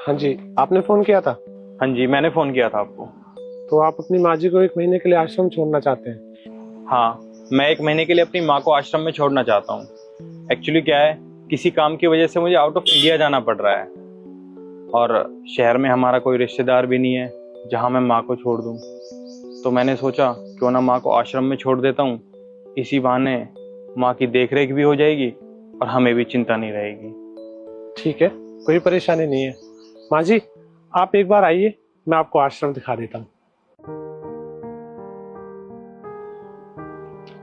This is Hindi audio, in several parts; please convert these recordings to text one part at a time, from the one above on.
हाँ जी, आपने फोन किया था। हाँ जी, मैंने फ़ोन किया था आपको। तो आप अपनी माँ जी को 1 महीने के लिए आश्रम छोड़ना चाहते हैं? हाँ, मैं 1 महीने के लिए अपनी माँ को आश्रम में छोड़ना चाहता हूँ। एक्चुअली क्या है, किसी काम की वजह से मुझे आउट ऑफ इंडिया जाना पड़ रहा है और शहर में हमारा कोई रिश्तेदार भी नहीं है जहाँ मैं माँ को छोड़ दूँ। तो मैंने सोचा क्यों ना माँ को आश्रम में छोड़ देता हूँ, इसी बहाने माँ की देख रेख भी हो जाएगी और हमें भी चिंता नहीं रहेगी। ठीक है, कोई परेशानी नहीं है। माँ जी, आप एक बार आइए, मैं आपको आश्रम दिखा देता हूँ।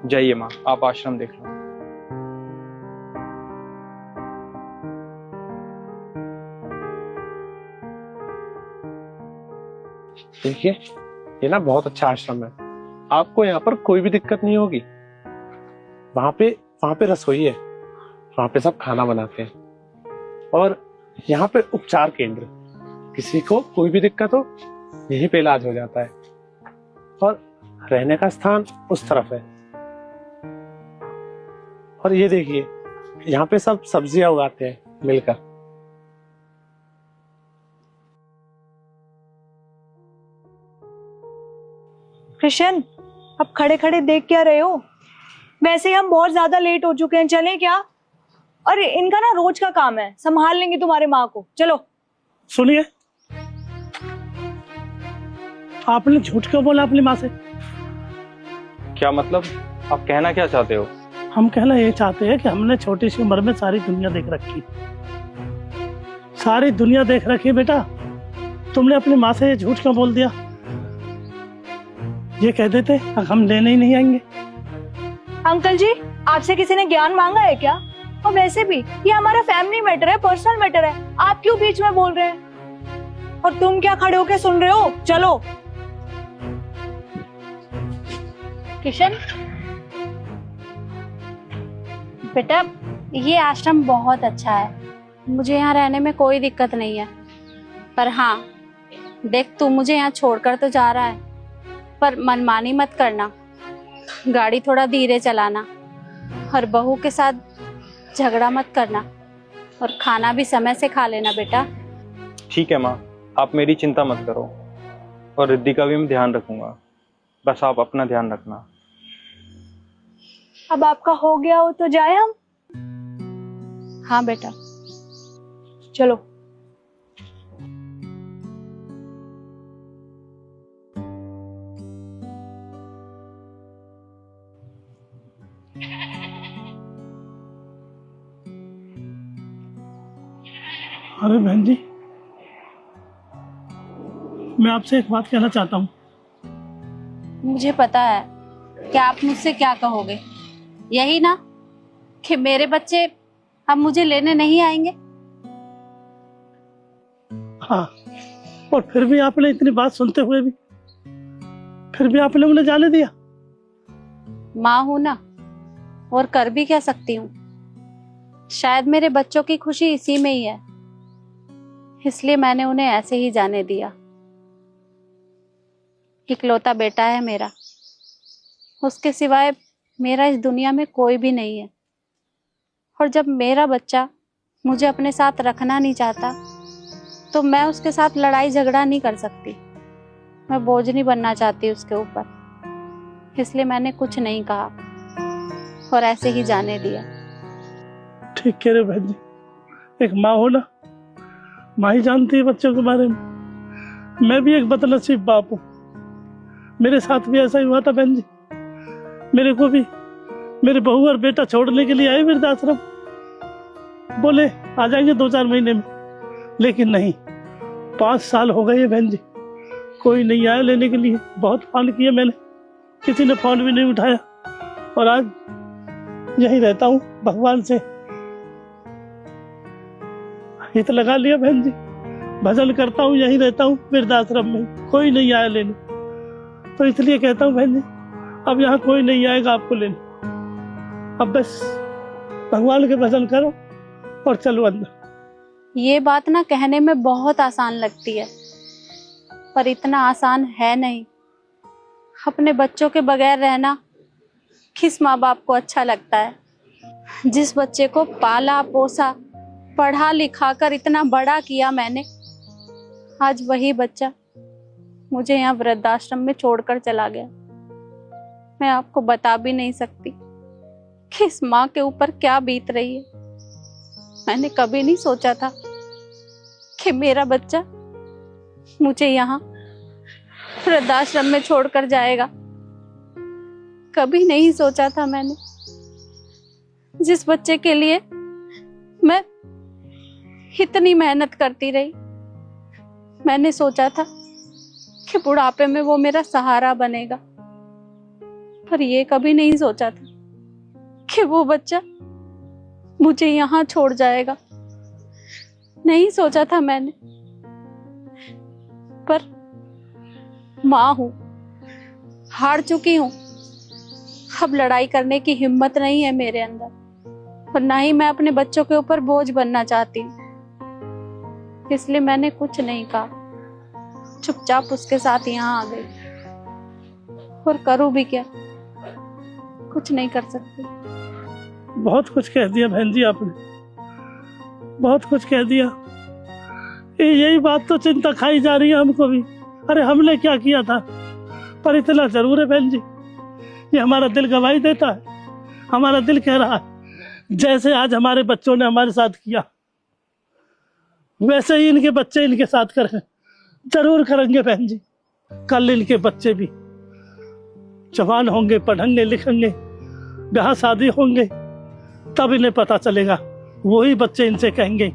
जाइए माँ, आप आश्रम देख लो। देखिए, ये ना बहुत अच्छा आश्रम है। आपको यहाँ पर कोई भी दिक्कत नहीं होगी। वहाँ पे रसोई है, वहाँ पे सब खाना बनाते हैं। और यहाँ पे उपचार केंद्र, किसी को कोई भी दिक्कत हो यहीं पे इलाज हो जाता है। और रहने का स्थान उस तरफ है। और ये देखिए, यहाँ पे सब सब्जियां उगाते हैं मिलकर। कृष्ण, अब खड़े खड़े देख क्या रहे हो? वैसे ही हम बहुत ज्यादा लेट हो चुके हैं, चलें क्या? अरे इनका ना रोज का काम है, संभाल लेंगे तुम्हारे माँ को, चलो। सुनिए, आपने झूठ क्यों बोला अपनी माँ से? क्या मतलब, आप कहना क्या चाहते हो? हम कहना ये चाहते हैं कि हमने छोटी सी उम्र में सारी दुनिया देख रखी। सारी दुनिया देख रखी बेटा, तुमने अपनी माँ से ये झूठ क्यों बोल दिया? ये कह देते हम लेने ही नहीं आएंगे। अंकल जी, आपसे किसी ने ज्ञान मांगा है क्या? और वैसे भी ये हमारा फैमिली मैटर है, पर्सनल मैटर है, आप क्यों बीच में बोल रहे हैं? और तुम क्या खड़े होके सुन रहे हो? चलो। किशन बेटा, ये आश्रम बहुत अच्छा है, मुझे यहाँ रहने में कोई दिक्कत नहीं है। पर हाँ देख, तू मुझे यहाँ छोड़कर तो जा रहा है, पर मनमानी मत करना, गाड़ी थोड़ा धीरे चलाना और बहू के साथ झगड़ा मत करना और खाना भी समय से खा लेना बेटा। ठीक है माँ, आप मेरी चिंता मत करो और रिद्धि का भी मैं ध्यान रखूंगा, बस आप अपना ध्यान रखना। अब आपका हो गया हो तो जाए हम? हाँ बेटा, चलो। अरे बहन जी, मैं आपसे एक बात कहना चाहता हूँ। मुझे पता है कि आप मुझसे क्या कहोगे, यही ना कि मेरे बच्चे अब मुझे लेने नहीं आएंगे। हाँ, और फिर भी आपने इतनी बात सुनते हुए भी फिर भी आपने उन्हें जाने दिया। माँ हूं ना, और कर भी क्या सकती हूँ। शायद मेरे बच्चों की खुशी इसी में ही है, इसलिए मैंने उन्हें ऐसे ही जाने दिया। इकलौता बेटा है मेरा, उसके सिवाय मेरा इस दुनिया में कोई भी नहीं है। और जब मेरा बच्चा मुझे अपने साथ रखना नहीं चाहता तो मैं उसके साथ लड़ाई झगड़ा नहीं कर सकती। मैं बोझ नहीं बनना चाहती उसके ऊपर, इसलिए मैंने कुछ नहीं कहा और ऐसे ही जाने दिया। ठीक कह रहे बहन जी, एक माँ हो ना, माँ ही जानती है बच्चों के बारे में। मैं भी एक बदनसीब बाप हूँ, मेरे साथ भी ऐसा ही हुआ था बहन जी। मेरे को भी मेरे बहू और बेटा छोड़ने के लिए आए वृद्धाश्रम, बोले आ जाएंगे 2-4 महीने में, लेकिन नहीं, 5 साल हो गए बहन जी, कोई नहीं आया लेने के लिए। बहुत फोन किए मैंने, किसी ने फोन भी नहीं उठाया। और आज यहीं रहता हूँ, भगवान से हित लगा लिया बहन जी, भजन करता हूँ, यहीं रहता हूँ वृद्धाश्रम में, कोई नहीं आया लेने। तो इसलिए कहता हूँ बहन जी, अब यहाँ कोई नहीं आएगा आपको लेने। अब बस भगवान के भजन करो और चलो अंदर। ये बात ना कहने में बहुत आसान लगती है, पर इतना आसान है नहीं। अपने बच्चों के बगैर रहना किस माँ बाप को अच्छा लगता है? जिस बच्चे को पाला पोसा, पढ़ा लिखा कर इतना बड़ा किया मैंने, आज वही बच्चा मुझे यहाँ वृद्धाश्रम में छोड़कर चला गया। मैं आपको बता भी नहीं सकती कि इस माँ के ऊपर क्या बीत रही है। मैंने कभी नहीं सोचा था कि मेरा बच्चा मुझे यहाँ वृद्धाश्रम में छोड़कर जाएगा। कभी नहीं सोचा था मैंने। जिस बच्चे के लिए मैं इतनी मेहनत करती रही, मैंने सोचा था कि बुढ़ापे में वो मेरा सहारा बनेगा, पर ये कभी नहीं सोचा था कि वो बच्चा मुझे यहाँ छोड़ जाएगा। नहीं सोचा था मैंने, पर माँ हूं, हार चुकी हूं। अब लड़ाई करने की हिम्मत नहीं है मेरे अंदर, और ना ही मैं अपने बच्चों के ऊपर बोझ बनना चाहती हूँ। इसलिए मैंने कुछ नहीं कहा, चुपचाप उसके साथ यहाँ आ गई। और करूँ भी क्या, कुछ नहीं कर सकती। बहुत कुछ कह दिया बहन जी आपने, बहुत कुछ कह दिया। यही बात तो चिंता खाई जा रही है हमको भी। अरे हमने क्या किया था, पर इतना जरूर है बहन जी, ये हमारा दिल गवाही देता है। हमारा दिल कह रहा है जैसे आज हमारे बच्चों ने हमारे साथ किया, वैसे ही इनके बच्चे इनके साथ करें, जरूर करेंगे बहन जी। कल इनके बच्चे भी जवान होंगे, पढ़ेंगे लिखेंगे, ब्याह शादी होंगे, तब इन्हें पता चलेगा। वही बच्चे इनसे कहेंगे,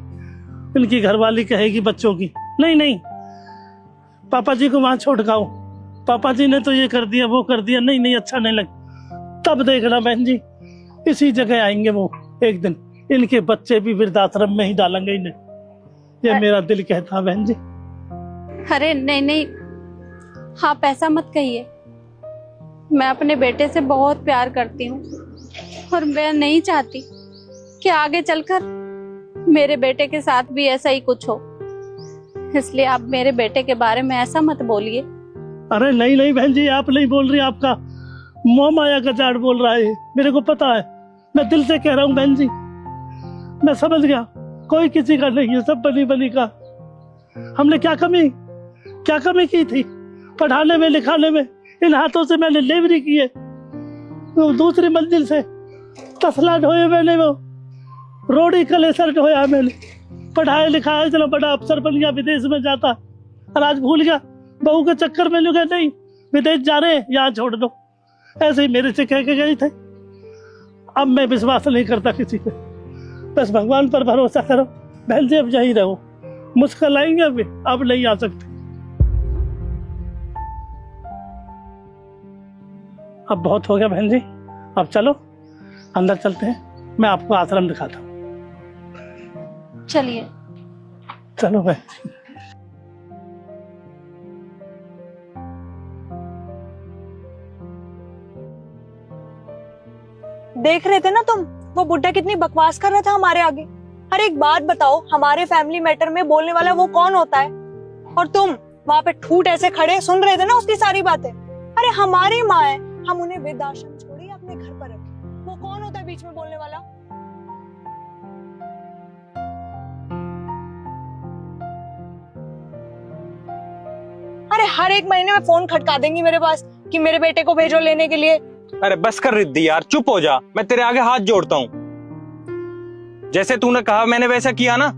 इनकी घरवाली कहेगी बच्चों की, नहीं नहीं पापा जी को वहां छोड़ गाओ, पापा जी ने तो ये कर दिया वो कर दिया, नहीं नहीं अच्छा नहीं लगा। तब देखना बहन जी, इसी जगह आएंगे वो एक दिन, इनके बच्चे भी वृद्धाश्रम में ही डालेंगे इन्हें। ये मेरा दिल कहता है बहन जी। अरे नहीं नहीं, आप ऐसा मत कहिए। मैं अपने बेटे से बहुत प्यार करती हूँ, और मैं नहीं चाहती कि आगे चलकर मेरे बेटे के साथ भी ऐसा ही कुछ हो। इसलिए आप मेरे बेटे के बारे में ऐसा मत बोलिए। अरे नहीं नहीं बहन जी, आप नहीं बोल रही, आपका मोह माया का जाड़ बोल रहा है, मेरे को पता है। मैं दिल से कह रहा हूँ बहन जी, मैं समझ गया, कोई किसी का नहीं है, सब बनी बनी का। हमने क्या कमी की थी पढ़ाने में लिखाने में? इन हाथों से मैंने लेबरी की है, वो दूसरी मंजिल से तसला ढोए मैंने, वो रोड़ी कलेसर ढोया मैंने, पढ़ाया लिखाया, चलो बड़ा अफसर बन गया, विदेश में जाता, और आज भूल गया। बहू के चक्कर में लोग नहीं विदेश जा रहे हैं, यहाँ छोड़ दो, ऐसे ही मेरे से कह के गए थे। अब मैं विश्वास नहीं करता किसी पे, बस भगवान पर भरोसा करो बहन जी। अब यहीं रहो, मुश्किल आएंगे अब नहीं आ सकते। अब बहुत हो गया बहन जी, अब चलो अंदर चलते हैं, मैं आपको आश्रम दिखाता हूँ। चलिए चलो बहन जी। देख रहे थे ना तुम, वो बुड्ढा कितनी बकवास कर रहा था हमारे आगे। अरे एक बात बताओ, हमारे फैमिली मैटर में बोलने वाला वो कौन होता है? और तुम वहां पे ठूठ ऐसे खड़े सुन रहे थे ना उसकी सारी बातें। अरे हमारी माँ है, हम उन्हें वृद्धाश्रम छोड़े या अपने घर पर रखे, वो कौन होता है बीच में बोलने वाला? अरे हर एक महीने में फोन खटका देंगी मेरे पास कि मेरे बेटे को भेजो लेने के लिए। अरे बस कर रिद्धी यार, चुप हो जा। मैं तेरे आगे हाथ जोड़ता हूँ। जैसे तूने कहा मैंने वैसा किया ना।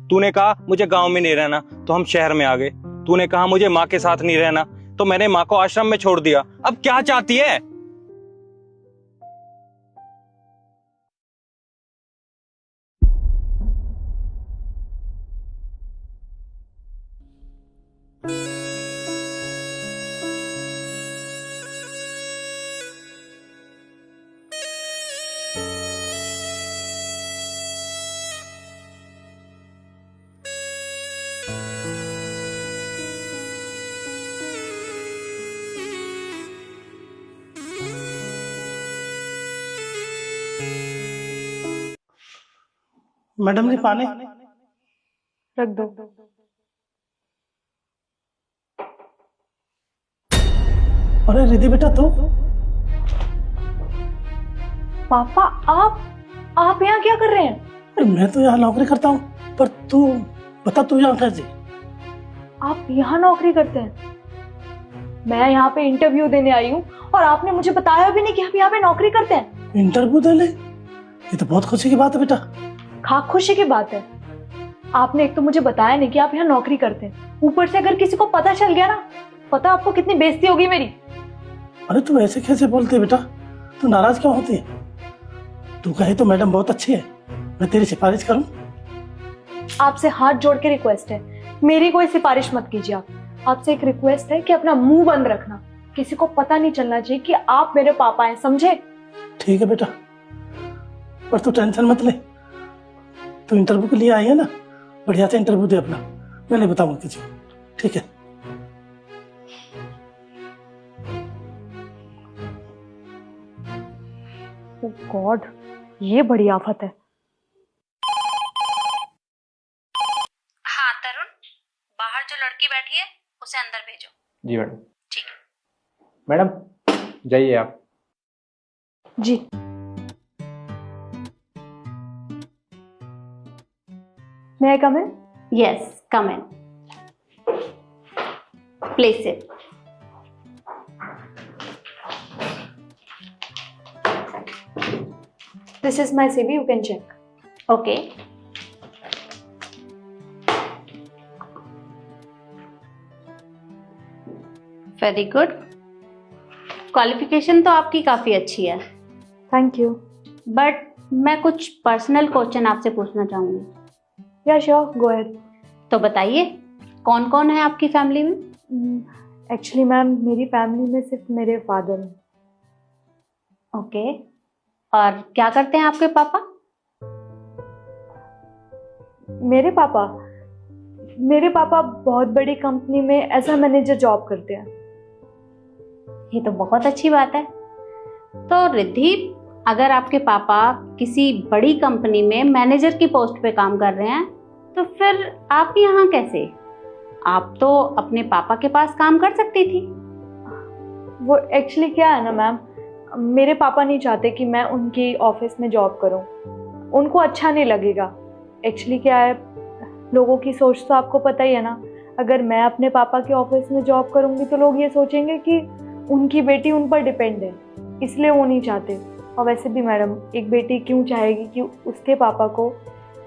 तूने कहा मुझे गांव में नहीं रहना, तो हम शहर में आ गए। तूने कहा मुझे माँ के साथ नहीं रहना, तो मैंने माँ को आश्रम में छोड़ दिया। अब क्या चाहती है? मैडम जी पानी रख दो। अरे रिद्धि बेटा तू? पापा आप यहाँ क्या कर रहे हैं? अरे मैं तो यहाँ नौकरी करता हूँ, पर तू बता तू यहाँ कैसे? आप यहाँ नौकरी करते हैं? मैं यहाँ पे इंटरव्यू देने आई हूँ और आपने मुझे बताया भी नहीं कि आप यहाँ पे नौकरी करते हैं। इंटरव्यू दे ले, ये तो बहुत खुशी की बात है बेटा। खा खुशी की बात है। आपने एक तो मुझे बताया नहीं कि आप यहाँ नौकरी करते हैं, ऊपर से अगर किसी को पता चल गया ना, पता आपको कितनी बेइज्जती होगी मेरी। अरे तू ऐसे कैसे बोलती है बेटा, तू नाराज क्यों होती है? तू कहे तो मैडम बहुत अच्छी है, मैं तेरी सिफारिश करूं? आपसे हाथ जोड़ के रिक्वेस्ट है, मेरी कोई सिफारिश मत कीजिए। आप आपसे एक रिक्वेस्ट है कि अपना मुंह बंद रखना, किसी को पता नहीं चलना चाहिए कि आप मेरे पापा हैं, समझे? ठीक है बेटा, पर तू टेंशन मत ले। तू इंटरव्यू के लिए आई है ना, बढ़िया से इंटरव्यू दे अपना, मैं नहीं बताऊंगा किसी को, ठीक है? ओह गॉड, ये बड़ी आफत है। हाँ तरुण, बाहर जो लड़की बैठी है उसे अंदर भेजो। जी मैडम। ठीक है। मैडम जाइए आप। जी। मैं come in? Yes, come in. Please sit. This is my CV, you can check. Okay. Very good. Qualification तो आपकी काफी अच्छी है, Thank you. बट मैं कुछ पर्सनल क्वेश्चन आपसे पूछना चाहूंगी। Yeah, sure, go ahead. तो बताइए, कौन कौन है आपकी फैमिली में? Actually, मैम, मेरी फैमिली में सिर्फ मेरे फादर हैं। ओके। और क्या करते हैं आपके पापा? मेरे पापा बहुत बड़ी कंपनी में एज अ मैनेजर जॉब करते हैं। ये तो बहुत अच्छी बात है। तो रिद्धि, अगर आपके पापा किसी बड़ी कंपनी में मैनेजर की पोस्ट पे काम कर रहे हैं, तो फिर आप यहाँ कैसे? आप तो अपने पापा के पास काम कर सकती थी। वो एक्चुअली क्या है ना मैम, मेरे पापा नहीं चाहते कि मैं उनकी ऑफिस में जॉब करूं, उनको अच्छा नहीं लगेगा। एक्चुअली क्या है, लोगों की सोच तो आपको पता ही है ना, अगर मैं अपने पापा के ऑफिस में जॉब करूंगी तो लोग ये सोचेंगे कि उनकी बेटी उन पर डिपेंड है, इसलिए वो नहीं चाहते। और वैसे भी मैडम, एक बेटी क्यों चाहेगी कि उसके पापा को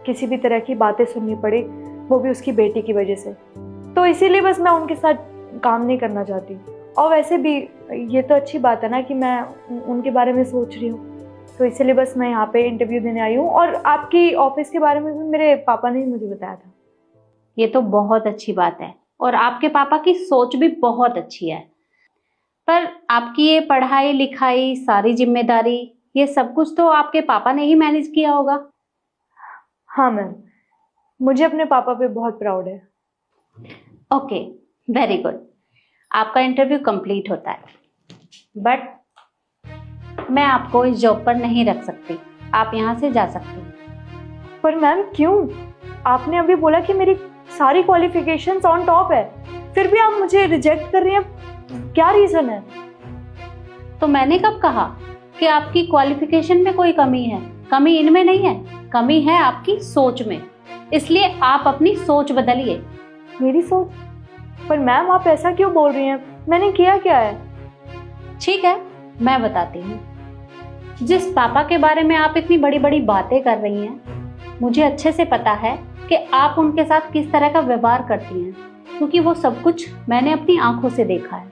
किसी भी तरह की बातें सुननी पड़े, वो भी उसकी बेटी की वजह से। तो इसीलिए बस मैं उनके साथ काम नहीं करना चाहती। और वैसे भी ये तो अच्छी बात है ना कि मैं उनके बारे में सोच रही हूँ, तो इसीलिए बस मैं यहाँ पे इंटरव्यू देने आई हूँ। और आपकी ऑफिस के बारे में भी मेरे पापा ने ही मुझे बताया था। ये तो बहुत अच्छी बात है, और आपके पापा की सोच भी बहुत अच्छी है। पर आपकी ये पढ़ाई लिखाई, सारी जिम्मेदारी, ये सब कुछ तो आपके पापा ने ही मैनेज किया होगा। हाँ मैम, मुझे अपने पापा पे बहुत प्राउड है। Okay, very good. आपका इंटरव्यू कंप्लीट होता है, बट मैं आपको इस जॉब पर नहीं रख सकती। आप यहाँ से जा सकती हैं। पर मैम क्यों? आपने अभी बोला कि मेरी सारी क्वालिफिकेशंस ऑन टॉप है, फिर भी आप मुझे रिजेक्ट कर रही हैं, क्या रीजन है? तो मैंने कब कहा कि आपकी क्वालिफिकेशन में कोई कमी है? कमी इनमें नहीं है, कमी है आपकी सोच में। इसलिए आप अपनी सोच बदलिए। मेरी सोच? पर मैम आप ऐसा क्यों बोल रही हैं? मैंने किया क्या है? ठीक है, मैं बताती हूँ। जिस पापा के बारे में आप इतनी बड़ी बड़ी बातें कर रही हैं, मुझे अच्छे से पता है कि आप उनके साथ किस तरह का व्यवहार करती हैं, क्योंकि वो सब कुछ मैंने अपनी आंखों से देखा है।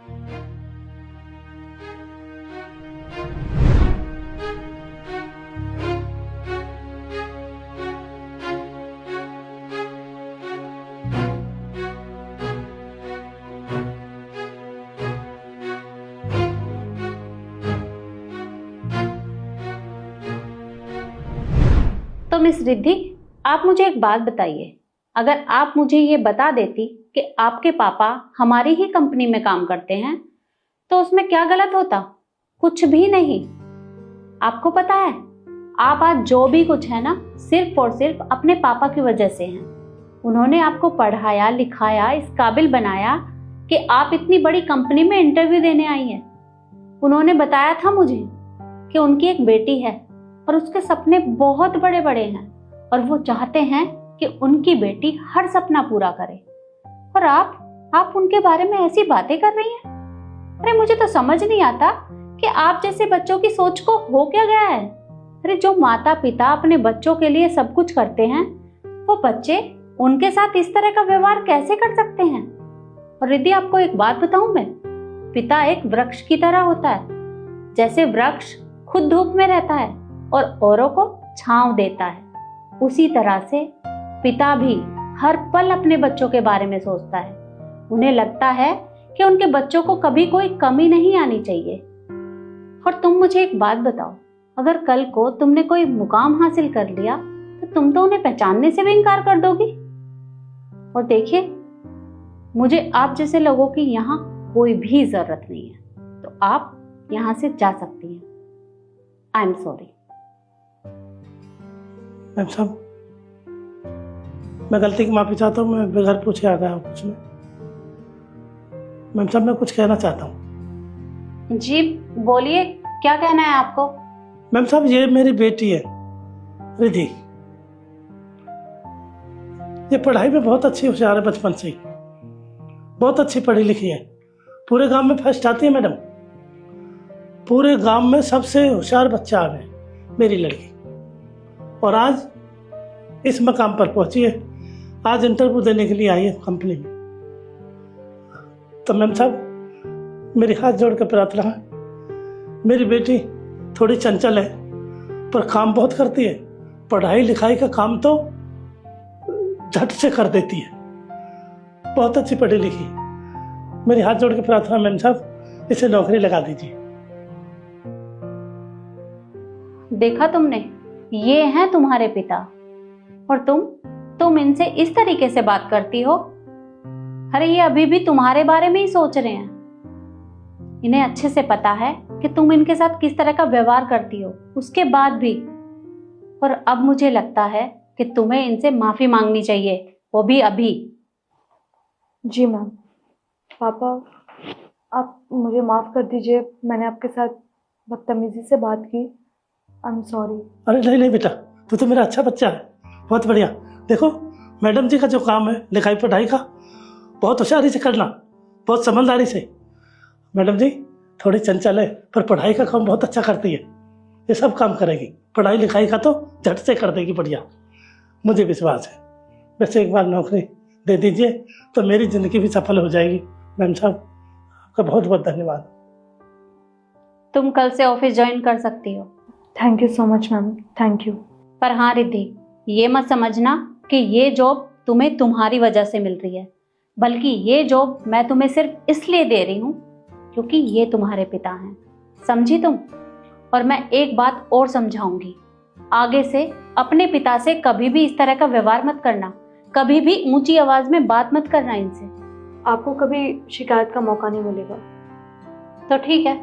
तो मिस रिद्धि, आप मुझे एक बात बताइए, अगर आप मुझे ये बता देती कि आपके पापा हमारी ही कंपनी में काम करते हैं, तो उसमें क्या गलत होता? कुछ भी नहीं। आपको पता है, आप आज जो भी कुछ है ना, सिर्फ और सिर्फ अपने पापा की वजह से हैं। उन्होंने आपको पढ़ाया लिखाया, इस काबिल बनाया कि आप इतनी बड़ी कंपनी में इंटरव्यू देने आई हैं। उन्होंने बताया था मुझे कि उनकी एक बेटी है और उसके सपने बहुत बड़े बड़े हैं, और वो चाहते हैं कि उनकी बेटी हर सपना पूरा करे। और आप आप उनके बारे में ऐसी बातें कर रही हैं? अरे मुझे तो समझ नहीं आता कि आप जैसे बच्चों की सोच को हो क्या गया है। अरे जो माता पिता अपने बच्चों के लिए सब कुछ करते हैं, वो बच्चे उनके साथ इस तरह का व्यवहार कैसे कर सकते हैं? और रिद्धि, आपको एक बात बताऊं मैं, पिता एक वृक्ष की तरह होता है। जैसे वृक्ष खुद धूप में रहता है और औरों को छांव देता है, उसी तरह से पिता भी हर पल अपने बच्चों के बारे में सोचता है। उन्हें लगता है कि उनके बच्चों को कभी कोई कमी नहीं आनी चाहिए। और तुम मुझे एक बात बताओ, अगर कल को तुमने कोई मुकाम हासिल कर लिया तो तुम तो उन्हें पहचानने से भी इनकार कर दोगी। और देखिए, मुझे आप जैसे लोगों की यहाँ कोई भी जरूरत नहीं है, तो आप यहाँ से जा सकती हैं। I am sorry. मैम साहब, मैं गलती की माफी चाहता हूँ। मैं बगैर पूछे आ गया हूँ कुछ में। मैम साहब, मैं कुछ कहना चाहता हूँ। जी बोलिए, क्या कहना है आपको? मैम साहब, ये मेरी बेटी है रिद्धि। ये पढ़ाई में बहुत अच्छी होशियार है, बचपन से ही बहुत अच्छी पढ़ी लिखी है। पूरे गांव में फर्स्ट आती है मैडम। पूरे गांव में सबसे होशियार बच्चा है मेरी लड़की। और आज इस मकाम पर पहुंची है। आज इंटरव्यू देने के लिए आई है कंपनी में। तो मैम साहब, मेरी हाथ जोड़ कर प्रार्थना है, मेरी बेटी थोड़ी चंचल है पर काम बहुत करती है। पढ़ाई लिखाई का काम तो झट से कर देती है, बहुत अच्छी पढ़ी लिखी। मेरी हाथ जोड़ के प्रार्थना मैम साहब, इसे नौकरी लगा दीजिए। देखा तुमने, ये हैं तुम्हारे पिता, और तुम इनसे इस तरीके से बात करती हो। अरे ये अभी भी तुम्हारे बारे में ही सोच रहे हैं। इन्हें अच्छे से पता है कि तुम इनके साथ किस तरह का व्यवहार करती हो, उसके बाद भी। और अब मुझे लगता है कि तुम्हें इनसे माफी मांगनी चाहिए, वो भी अभी। जी मैम। पापा, आप मुझे माफ़ कर दीजिए, मैंने आपके साथ बदतमीजी से बात की। I am sorry. अरे नहीं नहीं बेटा, तू तो मेरा अच्छा बच्चा है, बहुत बढ़िया। देखो, मैडम जी का जो काम है लिखाई पढ़ाई का, बहुत होशियारी से करना, बहुत समझदारी से। मैडम जी थोड़ी चंचल है पर पढ़ाई का काम बहुत अच्छा करती है। ये सब काम करेगी, पढ़ाई लिखाई का तो झट से कर देगी, बढ़िया, मुझे विश्वास है। वैसे एक बार नौकरी दे दीजिए तो मेरी ज़िंदगी भी सफल हो जाएगी। मैम साहब, आपका बहुत बहुत धन्यवाद। तुम कल से ऑफिस ज्वाइन कर सकती हो। Thank you so much ma'am, thank you. पर हाँ रिद्धि, ये मत समझना कि ये जॉब तुम्हें तुम्हारी वजह से मिल रही है, बल्कि ये जॉब मैं तुम्हें सिर्फ इसलिए दे रही हूँ क्योंकि ये तुम्हारे पिता हैं, समझी तुम? और मैं एक बात और समझाऊंगी, आगे से अपने पिता से कभी भी इस तरह का व्यवहार मत करना, कभी भी ऊंची आवाज में बात मत करना इनसे। आपको कभी शिकायत का मौका नहीं मिलेगा। तो ठीक है,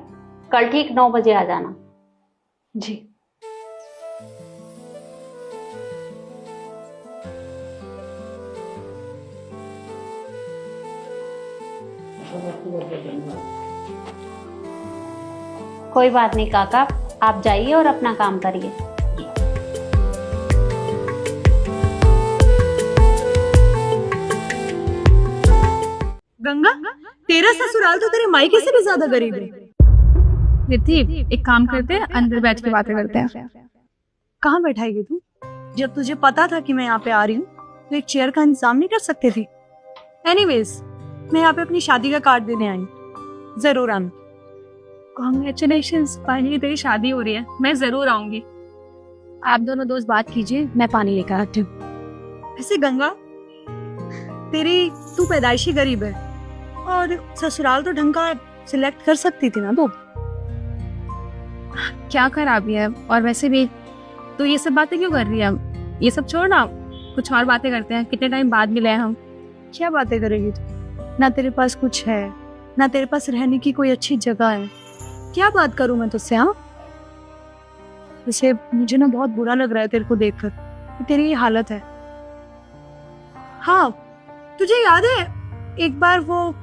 कल ठीक 9 बजे आ जाना। जी। कोई बात नहीं काका, आप जाइए और अपना काम करिए। गंगा, तेरा ससुराल तो तेरे मायके से भी ज्यादा गरीब है। रिद्धि, एक काम करते हैं, अंदर बैठ के बातें करते हैं। कहाँ बैठाएगी तू? जब तुझे पता था कि मैं यहाँ पे आ रही हूँ तो एक चेयर का इंतजाम नहीं कर सकते थे? एनीवेज, मैं यहाँ पे अपनी शादी का कार्ड देने आई, जरूर आना। कॉन्ग्रेचुलेशंस, फाइनली तेरी शादी हो रही है, मैं जरूर आऊंगी। आप दोनों दोस्त बात कीजिए, मैं पानी लेकर आती हूँ। वैसे गंगा, तू पैदाइशी गरीब है और ससुराल तो ढंग का सिलेक्ट कर सकती थी ना तू। क्या खराबी है? और वैसे भी तो ये सब बातें क्यों कर रही है? ये सब छोड़ ना, कुछ और बातें करते हैं। कितने टाइम बाद मिले हैं हम। क्या बातें करेगी तू? ना तेरे पास कुछ है, ना तेरे पास रहने की कोई अच्छी जगह है। क्या बात करूं मैं तुझसे? हाँ, वैसे मुझे ना बहुत बुरा लग रहा है तेरे को देखकर कि तेरी ये हालत है। हाँ, तुझे याद है एक बार वो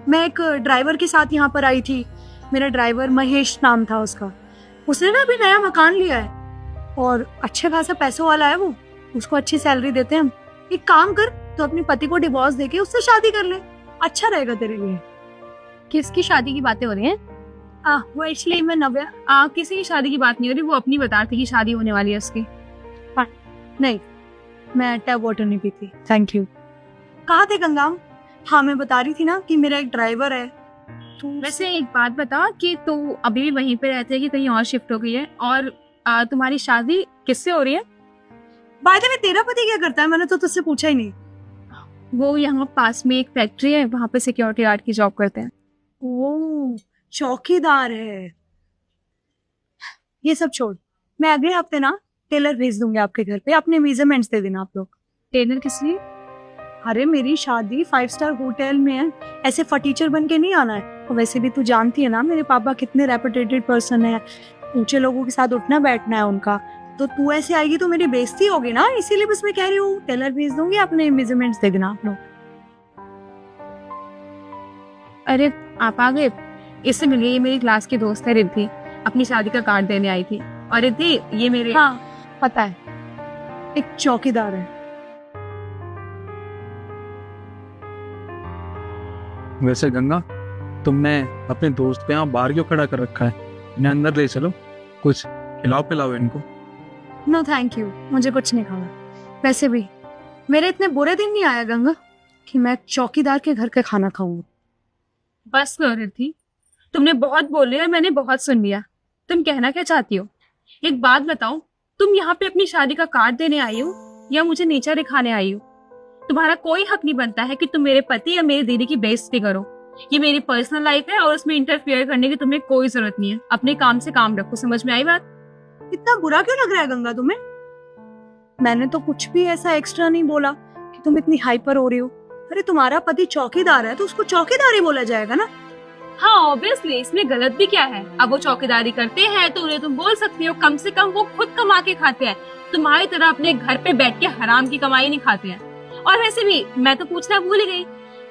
मैं एक ड्राइवर के साथ यहाँ पर आई थी। मेरा ड्राइवर महेश नाम था उसका। उसने ना अभी नया मकान लिया है और अच्छे खासा पैसों वाला है वो। उसको अच्छी सैलरी देते हैं हम। एक काम कर, तो अपने पति को डिवोर्स देके उससे शादी कर ले, अच्छा रहेगा तेरे लिए। किसकी शादी की बातें हो रही हैं? वो इसलिए मैं नव्या किसी की शादी की बात नहीं हो रही, वो अपनी बता रही थी कि शादी होने वाली है उसकी। नहीं, मैं टैप वाटर नहीं पीती, थैंक यू। कहाँ थे गंगाम? हाँ, मैं बता रही थी ना कि मेरा एक ड्राइवर है। वैसे एक बात बता कि तू अभी भी वहीं पे रहती है कि कहीं और शिफ्ट हो गई है, और तुम्हारी शादी किससे हो रही है? बाय द वे, तेरा पति क्या करता है? मैंने तो तुझसे पूछा ही नहीं। वो यहाँ पास में एक फैक्ट्री है, वहाँ पे सिक्योरिटी गार्ड की जॉब करते हैं। ओ, चौकीदार है। ये सब छोड़, मैं अगले हफ्ते ना टेलर भेज दूंगी आपके घर पे, अपने मेजरमेंट्स दे देना आप लोग। टेलर किस लिए? अरे मेरी शादी 5 स्टार होटल में है, ऐसे फटीचर बन के नहीं आना है। और वैसे भी तू जानती है ना मेरे पापा कितने रेपुटेटेड पर्सन है, ऊंचे लोगों के साथ उठना बैठना है उनका। तो तू ऐसे आएगी तो मेरी बेइज्जती होगी ना, इसीलिए बस मैं कह रही हूँ टेलर भेज दूंगी, अपने मेजरमेंट्स दे देना आप लोग। अरे आप आ गए, इससे मिलिए, ये मेरी क्लास की दोस्त है रिद्धि, अपनी शादी का कार्ड देने आई थी। और रिद्धि, ये मेरे हाँ पता है, एक चौकीदार है। वैसे गंगा, तुमने अपने दोस्त पे यहाँ बाहर क्यों खड़ा कर रखा है? इन्हें अंदर ले चलो, कुछ खिलाओ पिलाओ इनको। नो थैंक यू, मुझे कुछ नहीं खाना। वैसे भी मेरे इतने बुरे दिन नहीं आया गंगा कि मैं चौकीदार के घर का खाना खाऊं। बस करो रिद्धि, तुमने बहुत बोल लिया, मैंने बहुत सुन लिया। तुम कहना क्या चाहती हो? एक बात बताओ, तुम यहाँ पे अपनी शादी का कार्ड देने आई हो या मुझे नीचा दिखाने आई हो? तुम्हारा कोई हक नहीं बनता है कि तुम मेरे पति या मेरी दीदी की बेइज्जती करो। ये मेरी पर्सनल लाइफ है और उसमें इंटरफियर करने की तुम्हें कोई जरूरत नहीं है। अपने काम से काम रखो, समझ में आई बात? इतना बुरा क्यों लग रहा है गंगा तुम्हें? मैंने तो कुछ भी ऐसा एक्स्ट्रा नहीं बोला कि तुम इतनी हाइपर हो रही हो। अरे तुम्हारा पति चौकीदार है तो उसको चौकीदार ही बोला जाएगा ना। हाँ ऑब्वियसली, इसमें गलत भी क्या है? अब वो चौकीदारी करते हैं तो उन्हें तुम बोल सकती हो, कम से कम वो खुद कमा के खाते हैं, तुम्हारी तरह अपने घर पे बैठ के हराम की कमाई नहीं खाते हैं। और वैसे भी मैं तो पूछना भूल ही गई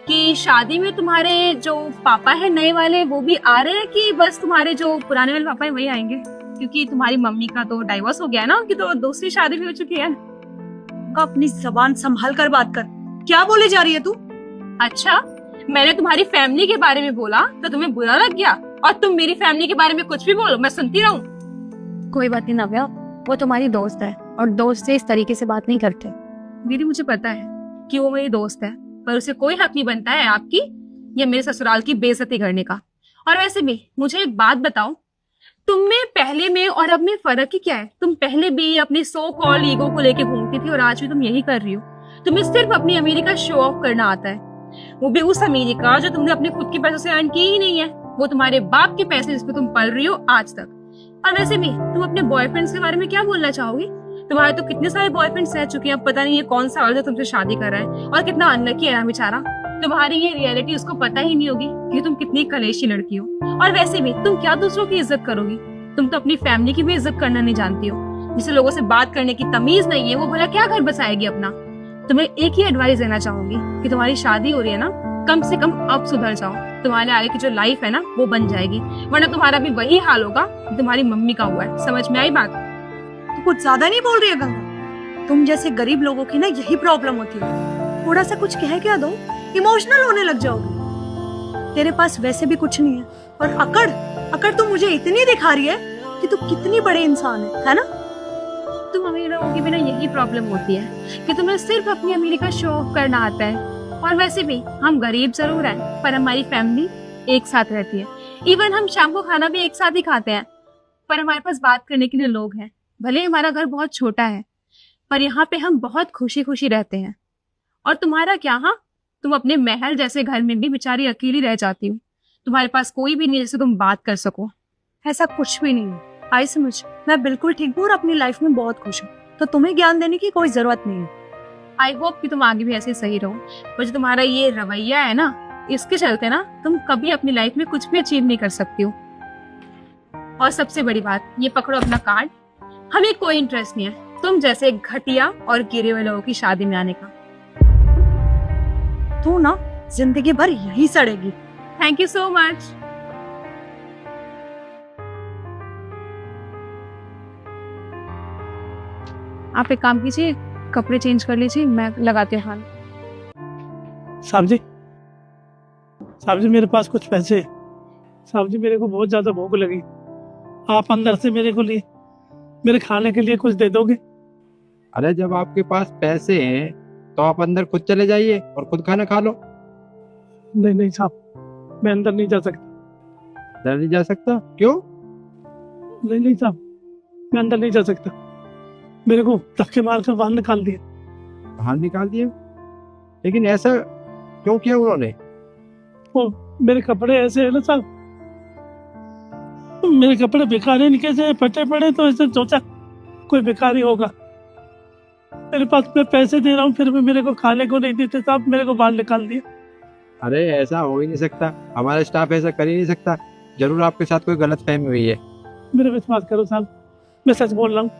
कि शादी में तुम्हारे जो पापा है नए वाले, वो भी आ रहे हैं कि बस तुम्हारे जो पुराने वाले पापा है वही आएंगे? क्योंकि तुम्हारी मम्मी का तो डाइवोर्स हो गया है ना, उनकी तो दूसरी शादी भी हो चुकी है। अपनी जबान संभाल कर बात कर, क्या बोले जा रही है तू? अच्छा, मैंने तुम्हारी फैमिली के बारे में बोला तो तुम्हें बुरा लग गया, और तुम मेरी फैमिली के बारे में कुछ भी बोलो, मैं सुनती रहूं? कोई बात नहीं नव्या, वो तुम्हारी दोस्त है और दोस्त से इस तरीके से बात नहीं करते। दीदी मुझे पता है कि वो मेरी दोस्त है, पर उसे कोई हक नहीं बनता है आपकी या मेरे ससुराल की बेइज्जती करने का। और वैसे भी मुझे एक बात बताओ, तुम में पहले में और अब में फर्क ही क्या है? तुम पहले भी अपनी सो कॉल्ड ईगो को लेके घूमती थी और आज भी तुम यही कर रही हो। तुम्हें सिर्फ अपनी अमीरी का शो ऑफ करना आता है, वो भी उस अमीरी का जो तुमने अपने खुद के पैसों से अर्न की ही नहीं है, वो तुम्हारे बाप के पैसे जिस पे तुम पल रही हो आज तक। और वैसे भी तुम अपने बॉयफ्रेंड्स के बारे में क्या बोलना चाहोगी? तुम्हारे तो कितने सारे बॉयफ्रेंड्स रह चुके हैं, अब पता नहीं ये कौन सा वाला जो तुमसे शादी कर रहा है, और कितना अनलकी है ना बेचारा। तुम्हारी ये रियलिटी उसको पता ही नहीं होगी कि तुम कितनी कलेशी लड़की हो। और वैसे भी तुम क्या दूसरों की इज्जत करोगी? तुम तो अपनी फैमिली की भी इज्जत करना नहीं जानती हो। जिसे लोगों से बात करने की तमीज नहीं है, वो भला क्या घर बसाएगी अपना? तुम्हें एक ही एडवाइस देना चाहूंगी कि तुम्हारी शादी हो रही है ना, कम से कम अब सुधर जाओ। तुम्हारे आगे की जो लाइफ है ना वो बन जाएगी, वरना तुम्हारा भी वही हाल होगा तुम्हारी मम्मी का हुआ है। समझ में आई बात? तू कुछ ज्यादा नहीं बोल रही है गंगा? तुम जैसे गरीब लोगों की ना यही प्रॉब्लम होती है, थोड़ा सा कुछ कह क्या दो इमोशनल होने लग जाओगे। तेरे पास वैसे भी कुछ नहीं है, और अकड़ तू मुझे इतनी दिखा रही है कि तू कितनी बड़े इंसान है ना? तुम अमीर लोगों की भी ना यही प्रॉब्लम होती है कि तुम्हें सिर्फ अपनी अमीरी का शो ऑफ करना आता है। और वैसे भी हम गरीब जरूर हैं, पर हमारी फैमिली एक साथ रहती है। इवन हम शाम को खाना भी एक साथ ही खाते हैं, पर हमारे पास बात करने के लिए लोग हैं। भले हमारा घर बहुत छोटा है, पर यहाँ पे हम बहुत खुशी खुशी रहते हैं। और तुम्हारा क्या? हाँ, तुम अपने महल जैसे घर में भी बेचारी अकेली रह जाती हो, तुम्हारे पास कोई भी नहीं जिससे तुम बात कर सको। ऐसा कुछ भी नहीं है, आई समझ। मैं बिल्कुल ठीक हूँ और अपनी लाइफ में बहुत खुश हूँ, तो तुम्हें ज्ञान देने की कोई जरूरत नहीं है। आई होप कि तुम आगे भी ऐसे सही रहो, पर जो तुम्हारा ये रवैया है ना, इसके चलते ना तुम कभी अपनी लाइफ में कुछ भी अचीव नहीं कर सकती हो। और सबसे बड़ी बात, ये पकड़ो अपना कार्ड, हमें कोई इंटरेस्ट नहीं है तुम जैसे घटिया और गिरे हुए लोगों की शादी में आने का। तू ना जिंदगी भर यही सड़ेगी। Thank you so much. आप एक काम कीजिए, कपड़े चेंज कर लीजिए, मैं लगाती हूँ खाना। साहब जी मेरे पास कुछ पैसे हैं। साहब जी मेरे को बहुत ज्यादा भूख लगी, आप अंदर से मेरे को लिए मेरे खाने के लिए कुछ दे दोगे? अरे जब आपके पास पैसे हैं तो आप अंदर खुद चले जाइए और खुद खाना खा लो। नहीं साहब, मैं अंदर नहीं जा सकता। अंदर नहीं जा सकता? क्यों? नहीं साहब, मैं अंदर नहीं जा सकता। मेरे को धक्के मार कर बाहर निकाल दिया। बाहर निकाल दिए? लेकिन ऐसा क्यों किया उन्होंने? वो मेरे कपड़े ऐसे है ना साहब, मेरे कपड़े भिखारी निकले से फटे पड़े, तो ऐसे सोचा कोई भिखारी होगा। मेरे पास मैं पैसे दे रहा हूँ फिर भी मेरे को खाने को नहीं देते साहब, मेरे को बाहर निकाल दिया। अरे ऐसा हो ही नहीं सकता, हमारा स्टाफ ऐसा कर ही नहीं सकता। जरूर आपके साथ कोई गलत फहमी हुई है। मेरे विश्वास करो साहब, मैं सच बोल रहा हूँ।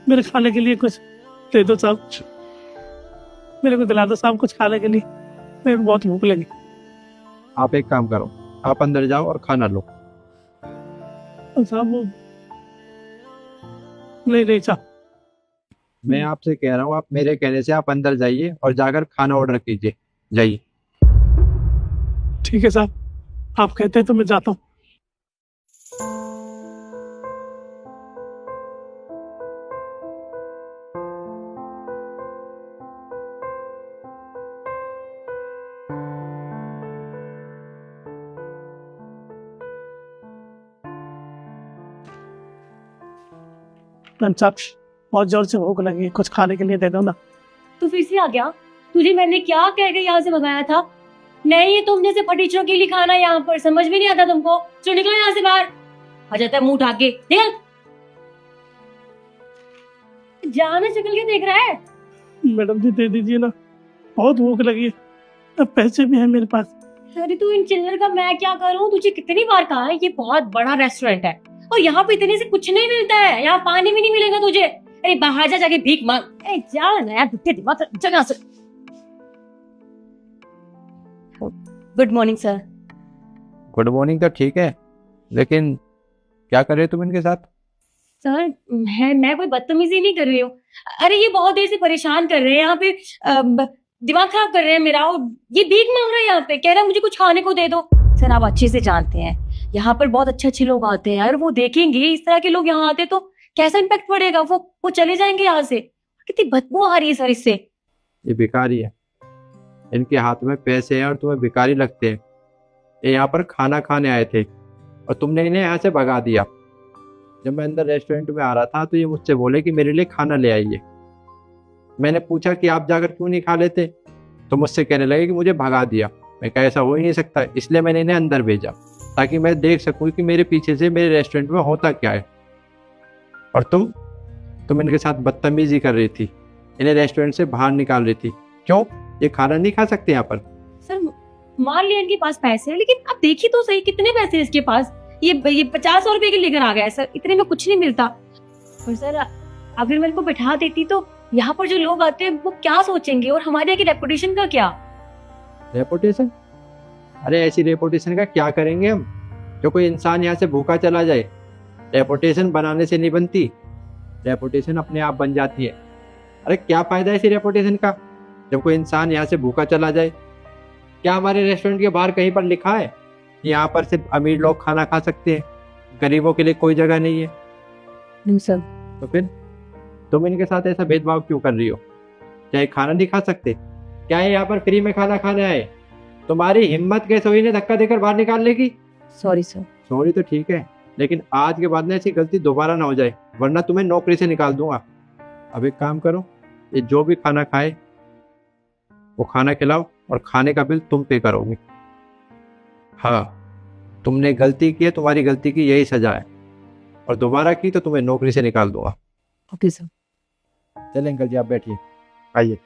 मेरे खाने के लिए कुछ दे दो साहब, मेरे को दिला दो साहब कुछ खाने के लिए, मेरे को बहुत भूख लगी। आप एक काम करो, आप अंदर जाओ और खाना लो। साहब वो नहीं साहब, मैं आपसे कह रहा हूँ, आप मेरे कहने से आप अंदर जाइए और जाकर खाना ऑर्डर कीजिए, जाइए। ठीक है साहब, आप कहते हैं तो मैं जाता हूँ। साहब बहुत जोर से भूख लगी है, कुछ खाने के लिए दे दो ना। तू फिर से आ गया? तुझे मैंने क्या कह के यहाँ से भगाया था? नहीं, ये तुम जैसे फटीचरों के लिए खाना यहाँ पर समझ में नहीं आता तुमको। चलो निकलो यहाँ से बाहर। आ जाता है मुंह उठा के, निकल। जाना शक्ल के देख रहा है? मैडम जी दे दीजिए ना, बहुत भूख लगी है, अब पैसे भी है मेरे पास। अरे तू इन चिल्लर का मैं क्या करूँ? तुझे कितनी बार कहा है ये बहुत बड़ा रेस्टोरेंट है और यहाँ पे इतने से कुछ नहीं मिलता है, यहाँ पानी भी नहीं मिलेगा तुझे। अरे बाहर जा जाके भीख मांग। अरे जा ना यार, दिमाग जगह से। Good morning sir. Good morning तो ठीक है, लेकिन क्या कर रहे हो तुम इनके साथ? सर मैं कोई बदतमीजी नहीं कर रही हूँ। अरे ये बहुत देर से परेशान कर रहे हैं यहाँ पे, दिमाग खराब कर रहे हैं मेरा। और ये भीख मांग रहे हैं यहाँ पे, कह रहा है मुझे कुछ खाने को दे दो। सर आप अच्छे से जानते हैं यहाँ पर बहुत अच्छे अच्छे लोग आते हैं, अगर वो देखेंगे इस तरह के लोग यहाँ आते तो कैसा इम्पैक्ट पड़ेगा। वो चले जाएंगे यहाँ से। कितनी बदबू आ रही है सर इससे। ये भिखारी है, इनके हाथ में पैसे हैं और तुम्हें भिखारी लगते हैं। ये यहाँ पर खाना खाने आए थे और तुमने इन्हें यहाँ से भगा दिया। जब मैं अंदर रेस्टोरेंट में आ रहा था तो ये मुझसे बोले कि मेरे लिए खाना ले आइए। मैंने पूछा कि आप जाकर क्यों नहीं खा लेते, तो मुझसे कहने लगे कि मुझे भगा दिया। मैं कहा ऐसा हो ही नहीं सकता, इसलिए मैंने इन्हें अंदर भेजा ताकि मैं देख सकूं कि मेरे पीछे से मेरे रेस्टोरेंट में होता क्या है। और तुम इनके साथ बदतमीजी कर रही थी, इन्हें रेस्टोरेंट से बाहर निकाल रही थी। क्यों? ये खाना नहीं खा सकते यहाँ पर? सर मान लिया इनके पास पैसे है, लेकिन आप देखिए तो सही कितने पैसे हैं इसके पास। ये 50 रुपए के लेकर आ गया है सर, इतने में कुछ नहीं मिलता। और सर अगर मैं इनको बैठा देती तो यहाँ पर जो लोग आते हैं वो क्या सोचेंगे, और हमारे की रेपुटेशन का क्या? रेपुटेशन? अरे ऐसी रेपुटेशन का क्या करेंगे हम? जो कोई इंसान यहाँ से भूखा चला जाए। रेपुटेशन बनाने से नहीं बनती, रेपुटेशन अपने आप बन जाती है। अरे क्या फायदा है ऐसी रेपुटेशन का जब कोई इंसान यहाँ से भूखा चला जाए? क्या हमारे रेस्टोरेंट के बाहर कहीं पर लिखा है यहाँ पर सिर्फ अमीर लोग खाना खा सकते हैं, गरीबों के लिए कोई जगह नहीं है? नहीं सर। तो फिर तुम इनके साथ ऐसा भेदभाव क्यों कर रही हो? चाहे खाना नहीं खा सकते? क्या है यहाँ पर फ्री में खाना खाने आए? तुम्हारी हिम्मत कैसे हुई इन्हें धक्का देकर बाहर निकालने की? Sorry sir. सॉरी तो ठीक है, लेकिन आज के बाद में ऐसी गलती दोबारा ना हो जाए, वरना तुम्हें नौकरी से निकाल दूंगा। अब एक काम करो, ये जो भी खाना खाए वो खाना खिलाओ और खाने का बिल तुम पे करोगे। हाँ, तुमने गलती की है, तुम्हारी गलती की यही सजा है, और दोबारा की तो तुम्हें नौकरी से निकाल दूंगा। Okay sir. चलें अंकल जी, आप बैठिए, आइए।